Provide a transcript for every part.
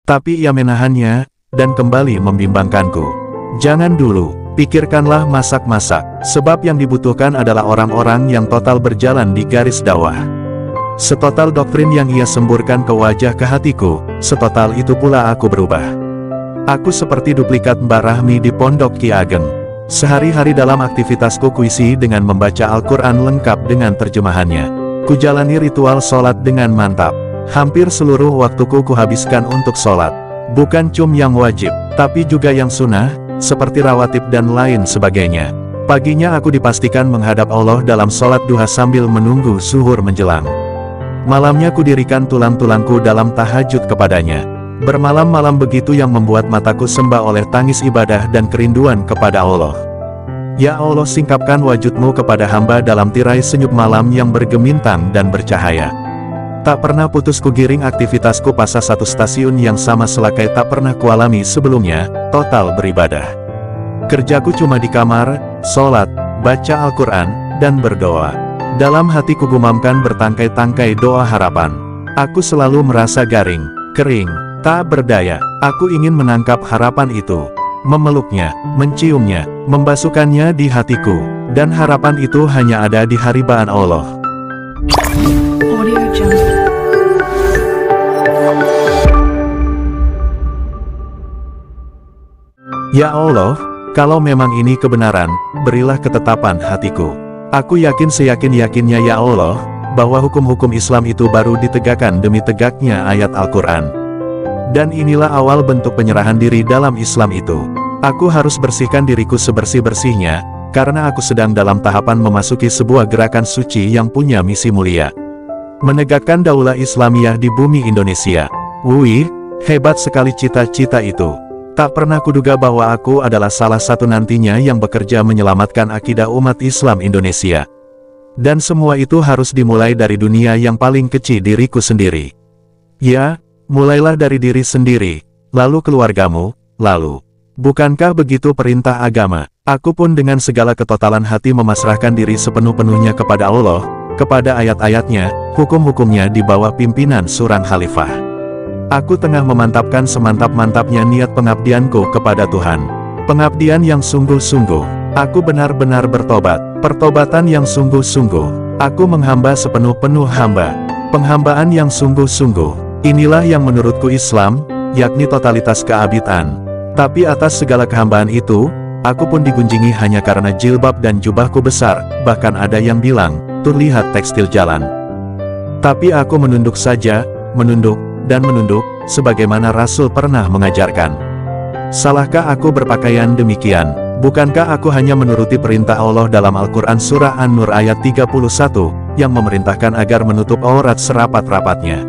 Tapi ia menahannya, dan kembali membimbangkanku. Jangan dulu, pikirkanlah masak-masak, sebab yang dibutuhkan adalah orang-orang yang total berjalan di garis dakwah. Setotal doktrin yang ia semburkan ke wajah ke hatiku, setotal itu pula aku berubah. Aku seperti duplikat Mbah Rahmi di Pondok Ki Ageng. Sehari-hari dalam aktivitasku kuisi dengan membaca Al-Quran lengkap dengan terjemahannya. Kujalani ritual sholat dengan mantap. Hampir seluruh waktuku kuhabiskan untuk sholat. Bukan cuma yang wajib, tapi juga yang sunnah, seperti rawatib dan lain sebagainya. Paginya aku dipastikan menghadap Allah dalam sholat duha sambil menunggu zuhur menjelang. Malamnya kudirikan tulang-tulangku dalam tahajud kepadanya. Bermalam-malam begitu yang membuat mataku sembah oleh tangis ibadah dan kerinduan kepada Allah. Ya Allah, singkapkan wujud-Mu kepada hamba dalam tirai senyum malam yang bergemintang dan bercahaya. Tak pernah putus kugiring aktivitasku pasca satu stasiun yang sama selakai tak pernah kualami sebelumnya, total beribadah. Kerjaku cuma di kamar, sholat, baca Al-Quran, dan berdoa. Dalam hatiku gumamkan bertangkai-tangkai doa harapan. Aku selalu merasa garing, kering, tak berdaya. Aku ingin menangkap harapan itu, memeluknya, menciumnya, membasuhkannya di hatiku, dan harapan itu hanya ada di haribaan Allah. Ya Allah, kalau memang ini kebenaran, berilah ketetapan hatiku. Aku yakin seyakin-yakinnya ya Allah, bahwa hukum-hukum Islam itu baru ditegakkan demi tegaknya ayat Al-Quran. Dan inilah awal bentuk penyerahan diri dalam Islam itu. Aku harus bersihkan diriku sebersih-bersihnya, karena aku sedang dalam tahapan memasuki sebuah gerakan suci yang punya misi mulia. Menegakkan daulah Islamiyah di bumi Indonesia. Wih, hebat sekali cita-cita itu. Tak pernah kuduga bahwa aku adalah salah satu nantinya yang bekerja menyelamatkan akidah umat Islam Indonesia. Dan semua itu harus dimulai dari dunia yang paling kecil, diriku sendiri. Ya, mulailah dari diri sendiri, lalu keluargamu, lalu. Bukankah begitu perintah agama? Aku pun dengan segala ketotalan hati memasrahkan diri sepenuh-penuhnya kepada Allah, kepada ayat-ayatnya, hukum-hukumnya di bawah pimpinan seorang khalifah. Aku tengah memantapkan semantap-mantapnya niat pengabdianku kepada Tuhan. Pengabdian yang sungguh-sungguh. Aku benar-benar bertobat. Pertobatan yang sungguh-sungguh. Aku menghamba sepenuh-penuh hamba. Penghambaan yang sungguh-sungguh. Inilah yang menurutku Islam, yakni totalitas keabidan. Tapi atas segala kehambaan itu, aku pun digunjingi hanya karena jilbab dan jubahku besar, bahkan ada yang bilang, tuh lihat tekstil jalan. Tapi aku menunduk saja, menunduk, dan menunduk, sebagaimana Rasul pernah mengajarkan. Salahkah aku berpakaian demikian? Bukankah aku hanya menuruti perintah Allah dalam Al-Quran Surah An-Nur ayat 31, yang memerintahkan agar menutup aurat serapat-rapatnya?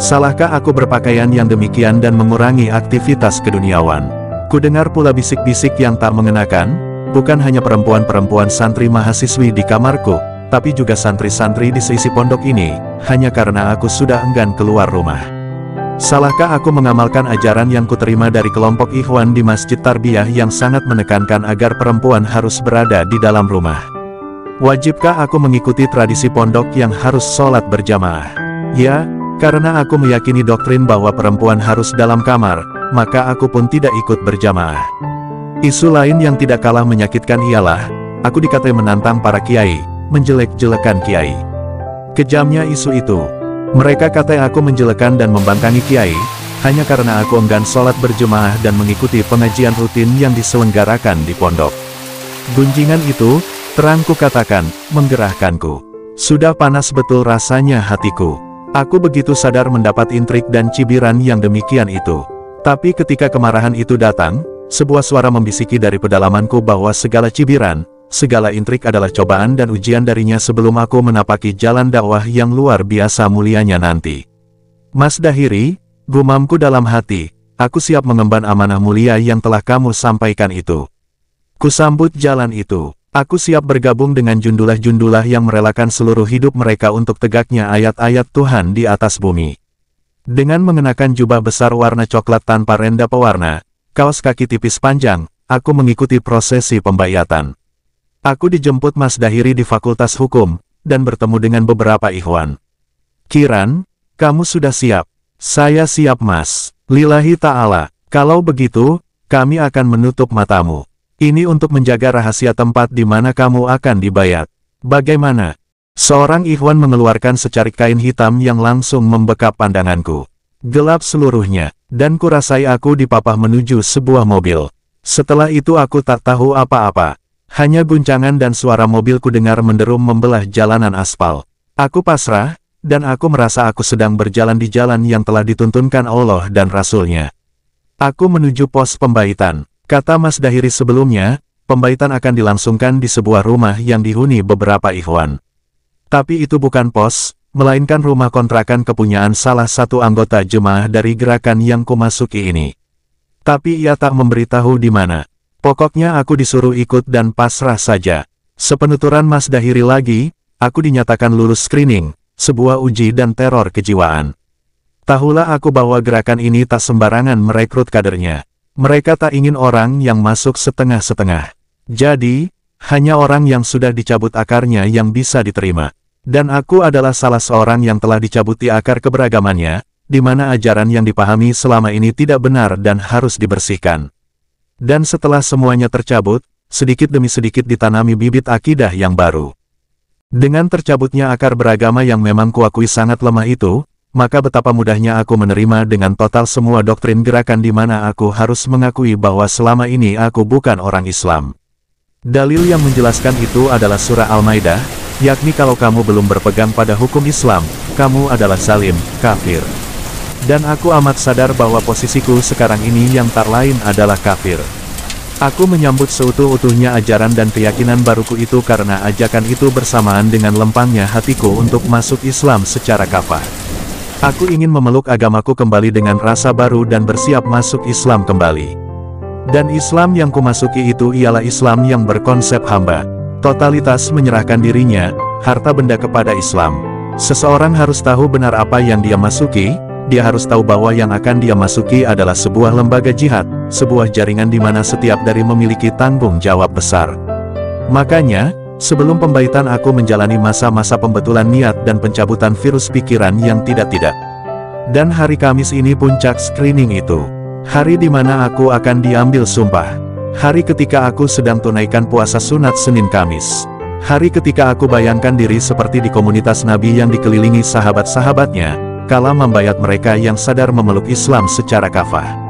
Salahkah aku berpakaian yang demikian dan mengurangi aktivitas keduniawan? Kudengar pula bisik-bisik yang tak mengenakan, bukan hanya perempuan-perempuan santri mahasiswi di kamarku, tapi juga santri-santri di seisi pondok ini, hanya karena aku sudah enggan keluar rumah. Salahkah aku mengamalkan ajaran yang kuterima dari kelompok ikhwan di Masjid Tarbiyah yang sangat menekankan agar perempuan harus berada di dalam rumah? Wajibkah aku mengikuti tradisi pondok yang harus sholat berjamaah? Ya, karena aku meyakini doktrin bahwa perempuan harus dalam kamar, maka aku pun tidak ikut berjamaah. Isu lain yang tidak kalah menyakitkan ialah, aku dikatai menantang para kiai, menjelek-jelekan kiai. Kejamnya isu itu. Mereka katai aku menjelekan dan membangkangi kiai, hanya karena aku enggan sholat berjemaah dan mengikuti pengajian rutin yang diselenggarakan di pondok. Gunjingan itu, terangku katakan, menggerahkanku. Sudah panas betul rasanya hatiku. Aku begitu sadar mendapat intrik dan cibiran yang demikian itu. Tapi ketika kemarahan itu datang, sebuah suara membisiki dari pedalamanku bahwa segala cibiran, segala intrik adalah cobaan dan ujian darinya sebelum aku menapaki jalan dakwah yang luar biasa mulianya nanti. Mas Dahiri, gumamku dalam hati, aku siap mengemban amanah mulia yang telah kamu sampaikan itu. Kusambut jalan itu. Aku siap bergabung dengan jundulah-jundulah yang merelakan seluruh hidup mereka untuk tegaknya ayat-ayat Tuhan di atas bumi. Dengan mengenakan jubah besar warna coklat tanpa renda pewarna, kaos kaki tipis panjang, aku mengikuti prosesi pembayatan. Aku dijemput Mas Dahiri di Fakultas Hukum, dan bertemu dengan beberapa ikhwan. Kiran, kamu sudah siap? Saya siap Mas. Lillahi ta'ala, kalau begitu, kami akan menutup matamu. Ini untuk menjaga rahasia tempat di mana kamu akan dibayat. Bagaimana? Seorang ikhwan mengeluarkan secarik kain hitam yang langsung membekap pandanganku. Gelap seluruhnya, dan kurasai aku dipapah menuju sebuah mobil. Setelah itu aku tak tahu apa-apa. Hanya guncangan dan suara mobil ku dengar menderum membelah jalanan aspal. Aku pasrah, dan aku merasa aku sedang berjalan di jalan yang telah dituntunkan Allah dan Rasul-Nya. Aku menuju pos pembaitan. Kata Mas Dahiri sebelumnya, pembaitan akan dilangsungkan di sebuah rumah yang dihuni beberapa ikhwan. Tapi itu bukan pos, melainkan rumah kontrakan kepunyaan salah satu anggota jemaah dari gerakan yang kumasuki ini. Tapi ia tak memberitahu di mana. Pokoknya aku disuruh ikut dan pasrah saja. Sepenuturan Mas Dahiri lagi, aku dinyatakan lulus screening, sebuah uji dan teror kejiwaan. Tahulah aku bahwa gerakan ini tak sembarangan merekrut kadernya. Mereka tak ingin orang yang masuk setengah-setengah. Jadi, hanya orang yang sudah dicabut akarnya yang bisa diterima. Dan aku adalah salah seorang yang telah dicabuti akar keberagamannya, di mana ajaran yang dipahami selama ini tidak benar dan harus dibersihkan. Dan setelah semuanya tercabut, sedikit demi sedikit ditanami bibit akidah yang baru. Dengan tercabutnya akar beragama yang memang kuakui sangat lemah itu, maka betapa mudahnya aku menerima dengan total semua doktrin gerakan di mana aku harus mengakui bahwa selama ini aku bukan orang Islam. Dalil yang menjelaskan itu adalah surah Al-Maidah, yakni kalau kamu belum berpegang pada hukum Islam, kamu adalah zalim, kafir. Dan aku amat sadar bahwa posisiku sekarang ini yang tak lain adalah kafir. Aku menyambut seutuh-utuhnya ajaran dan keyakinan baruku itu karena ajakan itu bersamaan dengan lempangnya hatiku untuk masuk Islam secara kafah. Aku ingin memeluk agamaku kembali dengan rasa baru dan bersiap masuk Islam kembali. Dan Islam yang kumasuki itu ialah Islam yang berkonsep hamba. Totalitas menyerahkan dirinya, harta benda kepada Islam. Seseorang harus tahu benar apa yang dia masuki. Dia harus tahu bahwa yang akan dia masuki adalah sebuah lembaga jihad, sebuah jaringan di mana setiap dari memiliki tanggung jawab besar. Makanya, sebelum pembaitan aku menjalani masa-masa pembetulan niat dan pencabutan virus pikiran yang tidak-tidak. Dan hari Kamis ini puncak screening itu. Hari di mana aku akan diambil sumpah. Hari ketika aku sedang tunaikan puasa sunat Senin Kamis. Hari ketika aku bayangkan diri seperti di komunitas Nabi yang dikelilingi sahabat-sahabatnya, kala membayat mereka yang sadar memeluk Islam secara kafah.